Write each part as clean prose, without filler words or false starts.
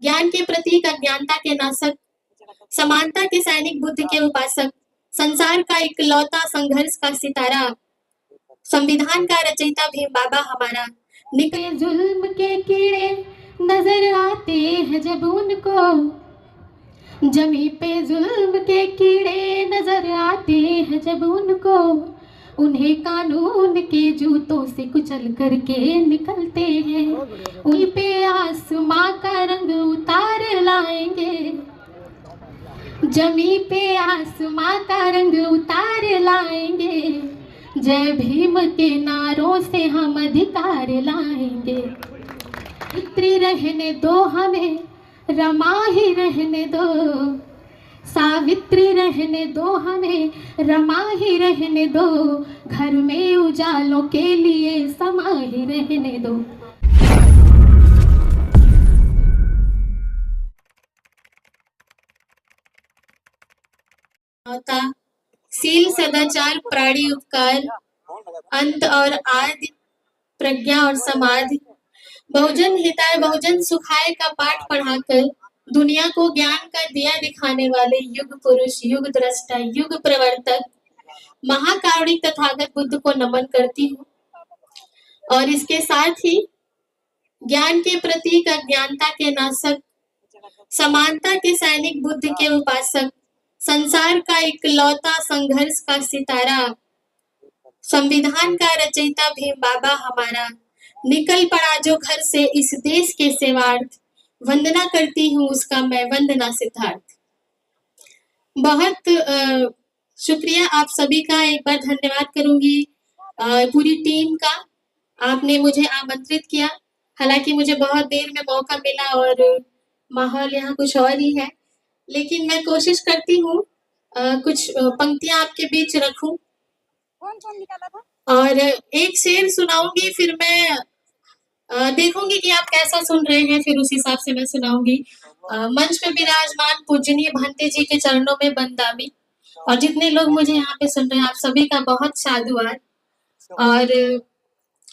ज्ञान के प्रतीक, अज्ञानता के नाशक, समानता के सैनिक, बुद्ध के उपासक, संसार का इकलौता संघर्ष का सितारा, संविधान का रचयिता भीम बाबा हमारा। निकले जुल्म के कीड़े नजर आते हैं जब उनको, जमी पे जुल्म के कीड़े नजर आते हैं जब उनको, उन्हें कानून के जूतों से कुचल करके निकलते हैं, उन्हीं पे आसमां का रंग उतार लाएंगे, जमी पे आसमां का रंग उतार लाएंगे, जय भीम के नारों से हम अधिकार लाएंगे। सावित्री रहने दो हमें, रमा ही रहने दो, सावित्री रहने दो हमें, रमा ही रहने दो, घर में उजालों के लिए समा ही रहने दो। सील सदाचार प्राणी उपकार, अंत और आदि, प्रज्ञा और समाधि, बहुजन हिताय बहुजन सुखाय का पाठ पढ़ाकर दुनिया को ज्ञान का दिया दिखाने वाले युग पुरुष, युग दृष्टा, युग प्रवर्तक, महाकारुणिक तथागत बुद्ध को नमन करती हूँ। और इसके साथ ही ज्ञान के प्रतीक, अज्ञानता के नाशक, समानता के सैनिक, बुद्ध के उपासक, संसार का इकलौता संघर्ष का सितारा, संविधान का रचयिता भीम बाबा हमारा, निकल पड़ा जो घर से इस देश के सेवार्थ, वंदना करती हूँ उसका मैं वंदना सिद्धार्थ। बहुत शुक्रिया आप सभी का, एक बार धन्यवाद करूंगी पूरी टीम का। आपने मुझे आमंत्रित किया, हालांकि मुझे बहुत देर में मौका मिला और माहौल यहाँ कुछ और ही है, लेकिन मैं कोशिश करती हूँ कुछ पंक्तियां आपके बीच रखूं। कौन निकाला था? और एक शेर सुनाऊंगी, फिर मैं देखूंगी कि आप कैसा सुन रहे हैं, फिर उस हिसाब से मैं सुनाऊंगी। मंच पे विराजमान पूजनीय भंते जी के चरणों में बंदामी, और जितने लोग मुझे यहाँ पे सुन रहे हैं, आप सभी का बहुत साधुवाद। और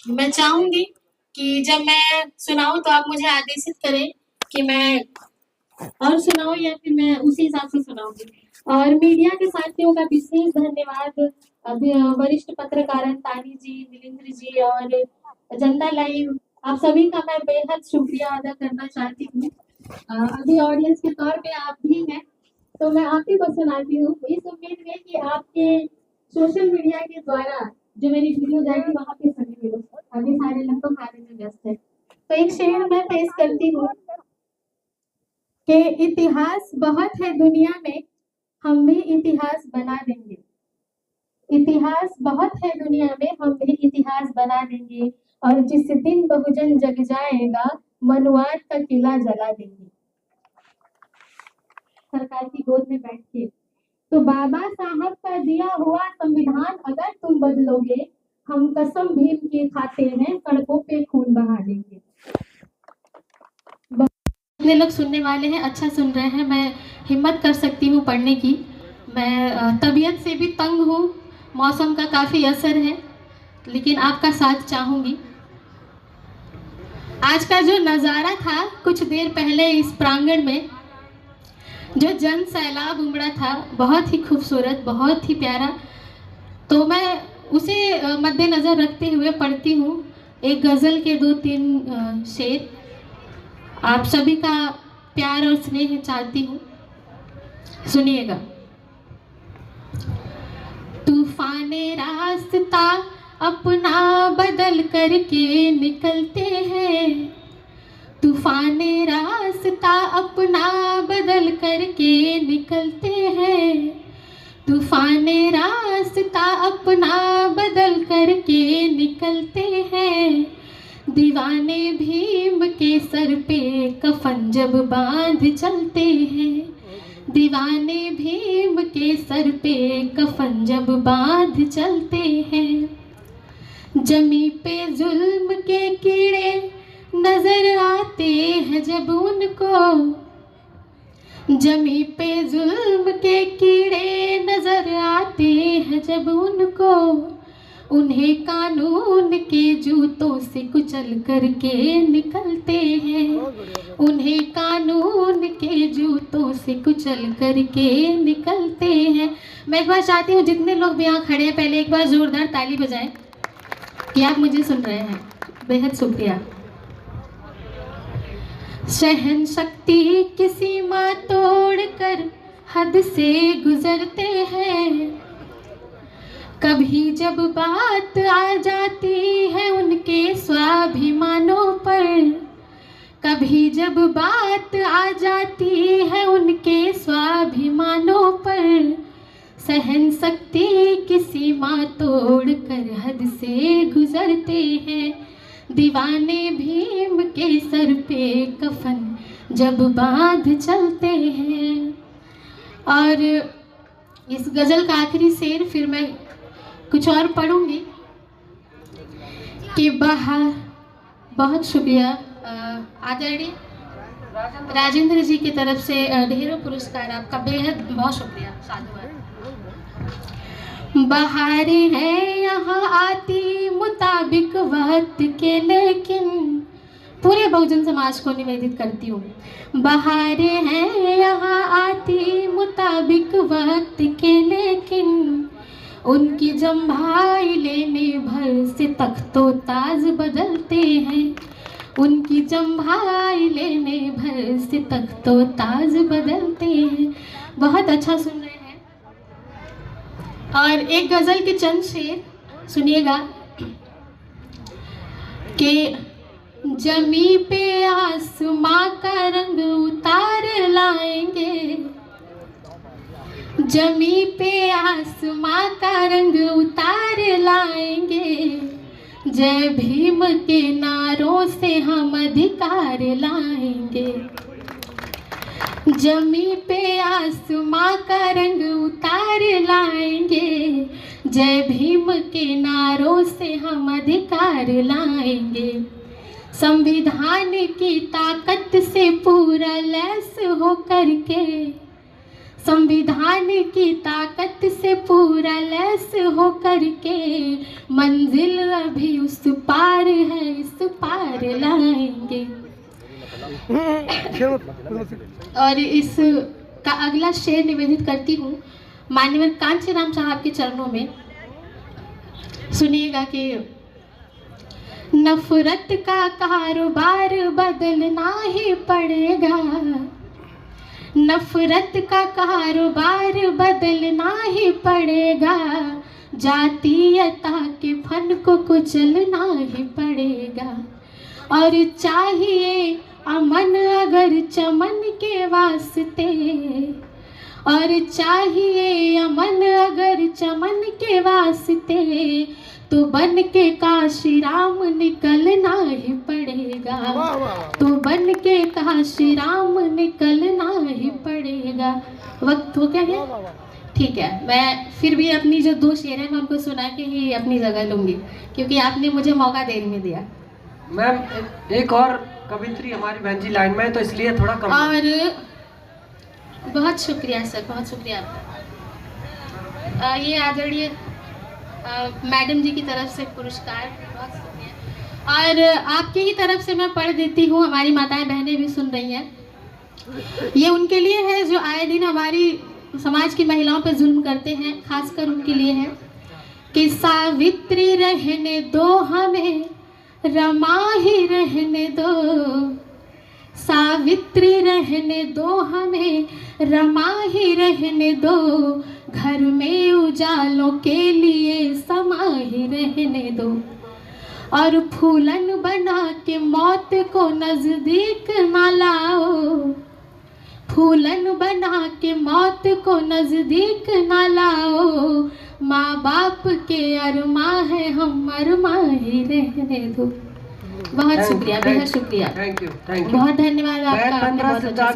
मैं चाहूंगी कि जब मैं सुनाऊं तो आप मुझे आदेशित करें कि मैं और सुनाऊं या फिर मैं उसी हिसाब से सुनाऊंगी। और मीडिया के साथियों का विशेष धन्यवाद, वरिष्ठ पत्रकार तानी जी, मिलिंद्र जी और जनता लाइव, आप सभी का मैं बेहद शुक्रिया अदा करना चाहती हूँ। अभी ऑडियंस के तौर पे आप भी हैं, तो मैं आप ही को सुनाती हूँ इस उम्मीद में कि आपके सोशल मीडिया के द्वारा जो मेरी वीडियो जाएगी वहाँ पे सभी मिलो। अभी सारे लोग तो खाने में व्यस्त है, तो एक शेर मैं पेश करती हूँ कि इतिहास बहुत है दुनिया में, हम भी इतिहास बना देंगे। इतिहास बहुत है दुनिया में, हम भी इतिहास बना देंगे, और जिस दिन बहुजन जग जाएगा, मनुवाद का किला जला देंगे। सरकार की गोद में बैठ के, तो बाबा साहब का दिया हुआ संविधान अगर तुम बदलोगे, हम कसम भीम की खाते हैं, सड़कों पे खून बहा देंगे। जितने लोग सुनने वाले हैं अच्छा सुन रहे हैं, मैं हिम्मत कर सकती हूँ पढ़ने की। मैं तबीयत से भी तंग हूँ, मौसम का काफ़ी असर है, लेकिन आपका साथ चाहूँगी। आज का जो नज़ारा था कुछ देर पहले इस प्रांगण में, जो जन सैलाब उमड़ा था, बहुत ही खूबसूरत, बहुत ही प्यारा, तो मैं उसे मद्देनज़र रखते हुए पढ़ती हूँ एक गज़ल के 2-3 शेर। आप सभी का प्यार और स्नेह चाहती हूँ, सुनिएगा। तूफाने रास्ता अपना बदल करके निकलते हैं, तूफाने रास्ता अपना बदल करके निकलते हैं, तूफाने रास्ता अपना बदल करके निकलते हैं, दीवाने भीम के सर पे कफन जब बांध चलते हैं, दीवाने भीम के सर पे कफन जब बांध चलते हैं, जमी पे जुल्म के कीड़े नजर आते हैं जब उनको, जमी पे जुल्म के कीड़े नजर आते हैं जब उनको, उन्हें कानून के जूतों से कुचल करके निकलते हैं, उन्हें कानून के जूतों से कुचल करके निकलते हैं। मैं एक बार चाहती हूँ जितने लोग भी यहाँ खड़े हैं पहले एक बार जोरदार ताली बजाएं कि आप मुझे सुन रहे हैं। बेहद शुक्रिया। सहन शक्ति की सीमा तोड़कर हद से गुजरते हैं, कभी जब बात आ जाती है उनके स्वाभिमानों पर, कभी जब बात आ जाती है उनके स्वाभिमानों पर, सहन शक्ति की सीमा तोड़कर हद से गुजरते हैं। दीवाने भीम के सर पे कफन जब बांध चलते हैं। और इस गज़ल का आखिरी शेर फिर मैं कुछ और पढ़ूंगी कि बहुत शुक्रिया आदरणीय राजेंद्र जी की तरफ से ढेरों पुरस्कार, आपका बेहद बहुत शुक्रिया। साधुवाद। बहारें हैं यहाँ आती मुताबिक वक्त के, लेकिन पूरे बहुजन समाज को निवेदित करती हूँ। बहारें हैं यहाँ आती मुताबिक वक्त के, लेकिन उनकी जम्भाई लेने भर से तख्तो ताज बदलते हैं, उनकी जम्भाई लेने भर से तख्तो ताज बदलते हैं। बहुत अच्छा सुन रहे हैं। और एक गज़ल के चंद शेर सुनिएगा कि जमी पे आसमां का रंग उतार लाएंगे, जमी पे आसमां का रंग उतार लाएंगे, जय भीम के नारों से हम अधिकार लाएंगे। जमी पे आसमां का रंग उतार लाएंगे, जय भीम के नारों से हम अधिकार लाएंगे। संविधान की ताकत से पूरा लैस हो करके, संविधान की ताकत से पूरा लैस हो करके, मंजिल अभी उस पार है, इस पार लाएंगे। और इस का अगला शेर निवेदित करती हूँ माननीय कांचीराम साहब के चरणों में। सुनिएगा कि नफरत का कारोबार बदलना ही पड़ेगा, नफरत का कारोबार बदलना ही पड़ेगा, जातीयता के फन को कुचलना ही पड़ेगा। और चाहिए अमन अगर चमन के वास्ते, और चाहिए अमन अगर चमन के वास्ते, तो बन के काशी राम निकलना ही पड़ेगा, तो बन के काशी राम निकलना ही पड़ेगा। वक्त हो क्या है? ठीक है, मैं फिर भी अपनी जो दो शेर हैं मैं उनको सुना के ही अपनी जगह लूँगी, क्योंकि आपने मुझे मौका देर में दिया। मैम एक और कवित्री हमारी बहन जी लाइन में है, तो इसलिए थोड़ा कम। और बहुत शुक्रिया सर, बहुत शुक्रिया आपका। ये आदरणीय मैडम जी की तरफ से पुरस्कार, बहुत शुक्रिया। और आपके ही तरफ से मैं पढ़ देती हूँ, हमारी माताएं बहनें भी सुन रही हैं। ये उनके लिए है जो आए दिन हमारी समाज की महिलाओं पर जुल्म करते हैं, खासकर उनके लिए है कि सावित्री रहने दो हमें, रमा ही रहने दो, सावित्री रहने दो हमें, रमा ही रहने दो, घर में उजालों के लिए समा ही रहने दो। और फूलन बना के मौत को नजदीक ना लाओ, फूलन बना के मौत को नजदीक ना लाओ, माँ बाप के अरमा है हम अरमा ही रहने दो। बहुत शुक्रिया, बेहद शुक्रिया, थैंक यू, बहुत धन्यवाद आपका।